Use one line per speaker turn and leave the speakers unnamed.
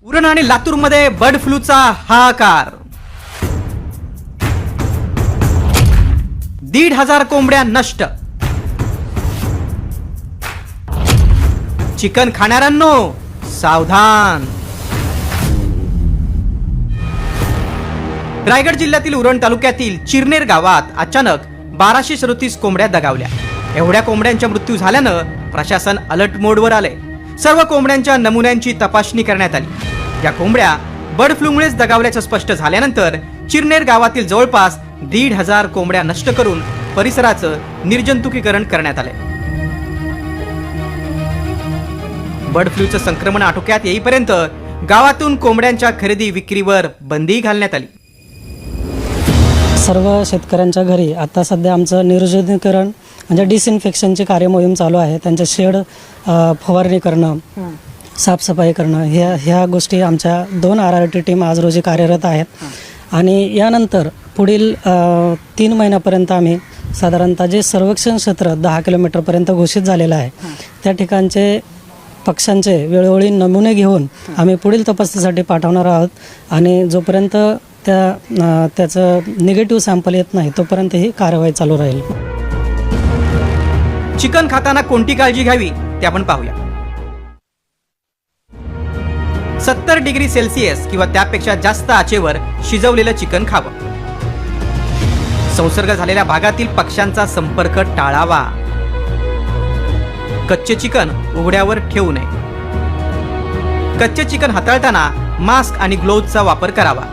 उरण आणि लातूरमध्ये बर्ड फ्लूचा हाहाकार. 1,500 कोंबड्या नष्ट. चिकन खाणाऱ्यांनो सावधान. रायगड जिल्ह्यातील उरण तालुक्यातील चिरनेर गावात अचानक 1237 कोंबड्या दगावल्या. एवढ्या कोंबड्यांचा मृत्यू झाल्यानं प्रशासन अलर्ट मोडवर आले. सर्व कोंबड्यांच्या नमुन्यांची तपासणी करण्यात आली. या कोंबड्या बर्ड फ्लूमुळेच दगावल्याचं स्पष्ट झाल्यानंतर चिरनेर गावातील जवळपास 1,500 कोंबड्या नष्ट करून परिसराचं निर्जंतुकीकरण करण्यात आले. बर्ड फ्लूचं संक्रमण आटोक्यात येईपर्यंत गावातून कोंबड्यांच्या खरेदी विक्रीवर बंदी घालण्यात आली.
सर्व शेतकऱ्यांच्या घरी आता सध्या आमचं निर्जंतुकीकरण म्हणजे डिसइन्फेक्शनची कार्यमोहीम चालू आहे. त्यांचे शेड फवारणी करणं, साफसफाई करणं ह्या गोष्टी आमच्या 2 RRT टीम आज रोजी कार्यरत आहेत. आणि यानंतर पुढील 3 महिन्यापर्यंत आम्ही साधारणतः जे सर्वेक्षण क्षेत्र 10 किलोमीटरपर्यंत घोषित झालेलं आहे त्या ठिकाणचे पक्ष्यांचे वेळोवेळी नमुने घेऊन आम्ही पुढील तपासणीसाठी पाठवणार आहोत. आणि जोपर्यंत त्याचं निगेटिव्ह सॅम्पल येत नाही तोपर्यंत ही कारवाई चालू राहील.
चिकन खाताना कोणती काळजी घ्यावी ते आपण पाहूया. 70 डिग्री सेल्सिअस किंवा त्यापेक्षा जास्त आचेवर शिजवलेलं चिकन खावं. संसर्ग झालेल्या भागातील पक्ष्यांचा संपर्क टाळावा. कच्चे चिकन उघड्यावर ठेवू नये. कच्चे चिकन हाताळताना मास्क आणि ग्लोव्हजचा वापर करावा.